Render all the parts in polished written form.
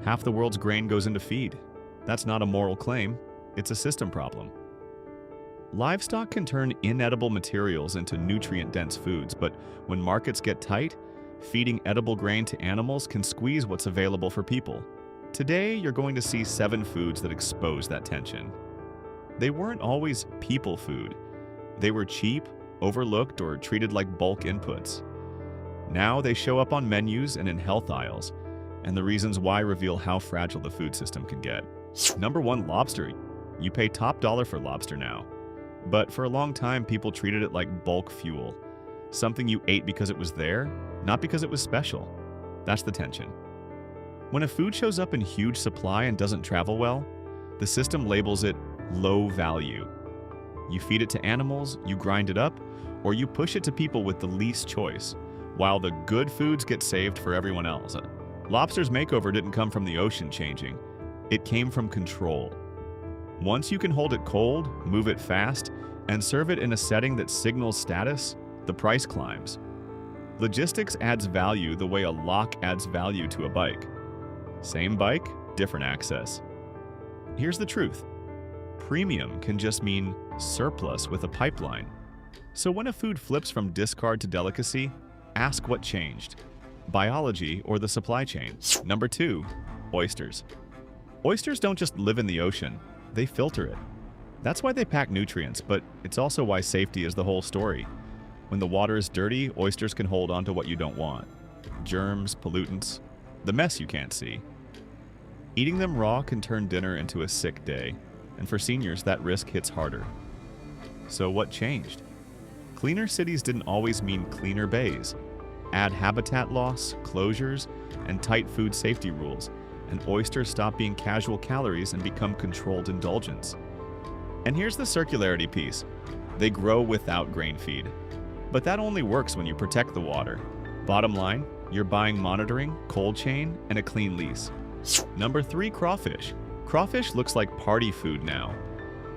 Half the world's grain goes into feed. That's not a moral claim, it's a system problem. Livestock can turn inedible materials into nutrient-dense foods, but when markets get tight, feeding edible grain to animals can squeeze what's available for people. Today, you're going to see 7 foods that expose that tension. They weren't always people food. They were cheap, overlooked, or treated like bulk inputs. Now they show up on menus and in health aisles, and the reasons why reveal how fragile the food system can get. Number 1, lobster. You pay top dollar for lobster now. But for a long time, people treated it like bulk fuel. Something you ate because it was there, not because it was special. That's the tension. When a food shows up in huge supply and doesn't travel well, the system labels it low value. You feed it to animals, you grind it up, or you push it to people with the least choice, while the good foods get saved for everyone else. Lobster's makeover didn't come from the ocean changing. It came from control. Once you can hold it cold, move it fast, and serve it in a setting that signals status, the price climbs. Logistics adds value the way a lock adds value to a bike. Same bike, different access. Here's the truth. Premium can just mean surplus with a pipeline. So when a food flips from discard to delicacy, ask what changed: biology or the supply chain? Number 2, oysters. Oysters don't just live in the ocean, they filter it. That's why they pack nutrients, but it's also why safety is the whole story. When the water is dirty, oysters can hold on to what you don't want. Germs, pollutants, the mess you can't see. Eating them raw can turn dinner into a sick day, and for seniors, that risk hits harder. So what changed? Cleaner cities didn't always mean cleaner bays. Add habitat loss, closures, and tight food safety rules, and oysters stop being casual calories and become controlled indulgence. And here's the circularity piece. They grow without grain feed. But that only works when you protect the water. Bottom line, you're buying monitoring, cold chain, and a clean lease. Number 3, crawfish. Crawfish looks like party food now.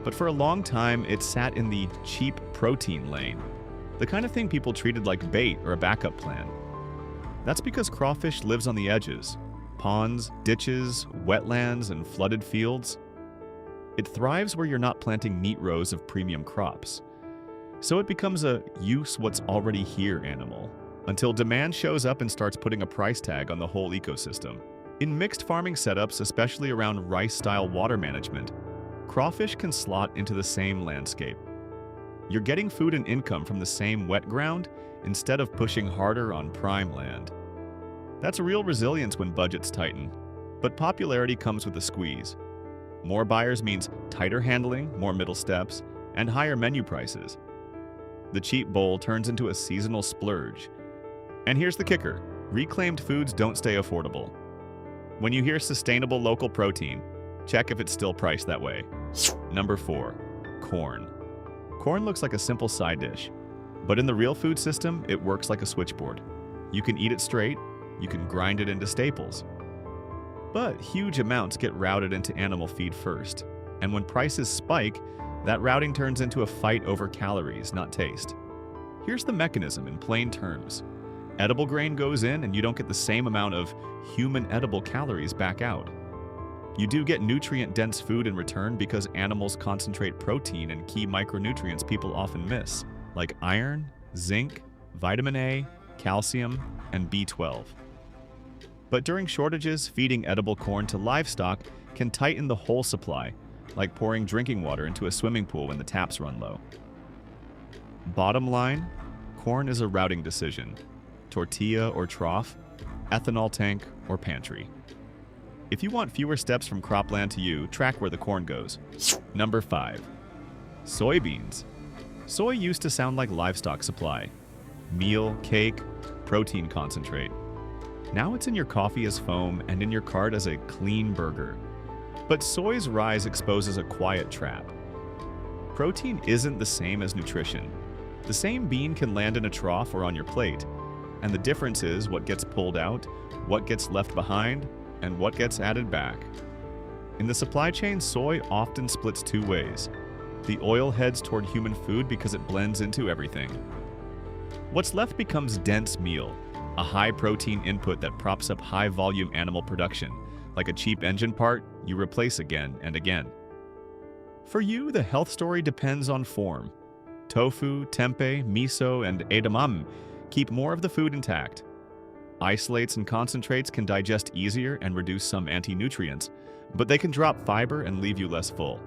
But for a long time, it sat in the cheap protein lane. The kind of thing people treated like bait or a backup plan. That's because crawfish lives on the edges. Ponds, ditches, wetlands, and flooded fields. It thrives where you're not planting neat rows of premium crops. So it becomes a use what's already here animal, until demand shows up and starts putting a price tag on the whole ecosystem. In mixed farming setups, especially around rice-style water management, crawfish can slot into the same landscape. You're getting food and income from the same wet ground instead of pushing harder on prime land. That's real resilience when budgets tighten, but popularity comes with a squeeze. More buyers means tighter handling, more middle steps, and higher menu prices. The cheap bowl turns into a seasonal splurge. And here's the kicker: reclaimed foods don't stay affordable. When you hear sustainable local protein, check if it's still priced that way. Number 4, corn. Corn looks like a simple side dish, but in the real food system, it works like a switchboard. You can eat it straight, you can grind it into staples. But huge amounts get routed into animal feed first, and when prices spike, that routing turns into a fight over calories, not taste. Here's the mechanism in plain terms. Edible grain goes in and you don't get the same amount of human edible calories back out. You do get nutrient-dense food in return because animals concentrate protein and key micronutrients people often miss, like iron, zinc, vitamin A, calcium, and B12. But during shortages, feeding edible corn to livestock can tighten the whole supply, like pouring drinking water into a swimming pool when the taps run low. Bottom line, corn is a routing decision. Tortilla or trough, ethanol tank or pantry. If you want fewer steps from cropland to you, track where the corn goes. Number 5, soybeans. Soy used to sound like livestock supply. Meal, cake, protein concentrate. Now it's in your coffee as foam and in your cart as a clean burger. But soy's rise exposes a quiet trap. Protein isn't the same as nutrition. The same bean can land in a trough or on your plate, and the difference is what gets pulled out, what gets left behind, and what gets added back. In the supply chain, soy often splits 2 ways. The oil heads toward human food because it blends into everything. What's left becomes dense meal, a high-protein input that props up high-volume animal production, Like a cheap engine part, you replace again and again. For you, the health story depends on form. Tofu, tempeh, miso, and edamame keep more of the food intact. Isolates and concentrates can digest easier and reduce some anti-nutrients, but they can drop fiber and leave you less full.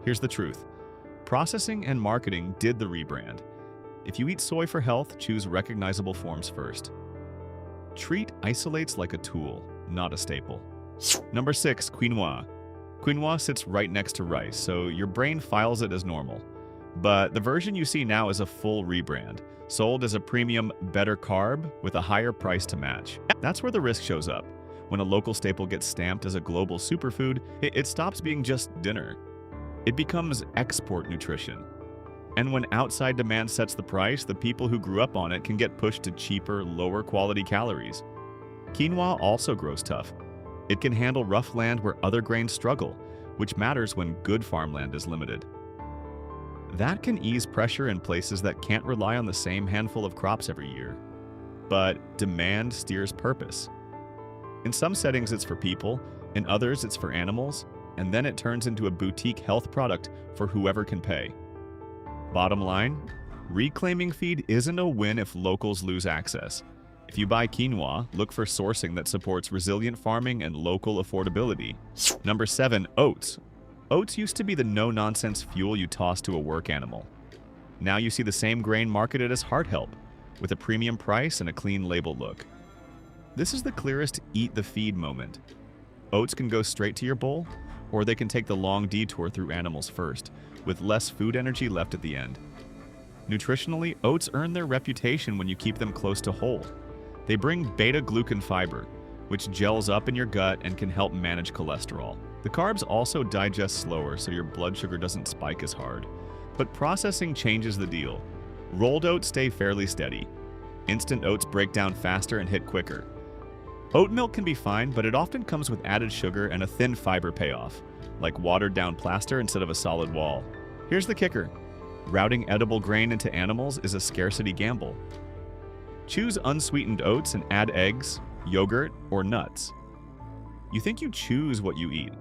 Here's the truth. Processing and marketing did the rebrand. If you eat soy for health, choose recognizable forms first. Treat isolates like a tool, not a staple. Number 6, quinoa. Quinoa sits right next to rice, so your brain files it as normal. But the version you see now is a full rebrand, sold as a premium better carb with a higher price to match. That's where the risk shows up. When a local staple gets stamped as a global superfood, it stops being just dinner. It becomes export nutrition. And when outside demand sets the price, the people who grew up on it can get pushed to cheaper, lower quality calories. Quinoa also grows tough. It can handle rough land where other grains struggle, which matters when good farmland is limited. That can ease pressure in places that can't rely on the same handful of crops every year. But demand steers purpose. In some settings it's for people, in others it's for animals, and then it turns into a boutique health product for whoever can pay. Bottom line, reclaiming feed isn't a win if locals lose access. If you buy quinoa, look for sourcing that supports resilient farming and local affordability. Number 7, oats. Oats used to be the no-nonsense fuel you toss to a work animal. Now you see the same grain marketed as heart help, with a premium price and a clean label look. This is the clearest eat the feed moment. Oats can go straight to your bowl, or they can take the long detour through animals first, with less food energy left at the end. Nutritionally, oats earn their reputation when you keep them close to whole. They bring beta-glucan fiber, which gels up in your gut and can help manage cholesterol. The carbs also digest slower, so your blood sugar doesn't spike as hard. But processing changes the deal. Rolled oats stay fairly steady. Instant oats break down faster and hit quicker. Oat milk can be fine, but it often comes with added sugar and a thin fiber payoff, like watered-down plaster instead of a solid wall. Here's the kicker. Routing edible grain into animals is a scarcity gamble. Choose unsweetened oats and add eggs, yogurt, or nuts. You think you choose what you eat,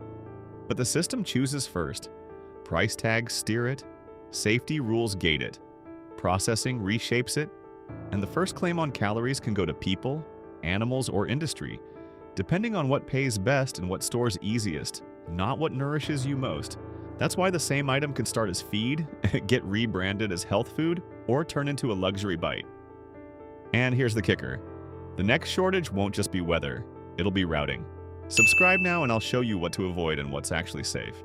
but the system chooses first. Price tags steer it, safety rules gate it, processing reshapes it, and the first claim on calories can go to people, animals, or industry, depending on what pays best and what stores easiest, not what nourishes you most. That's why the same item can start as feed, get rebranded as health food, or turn into a luxury bite. And here's the kicker. The next shortage won't just be weather, it'll be routing. Subscribe now and I'll show you what to avoid and what's actually safe.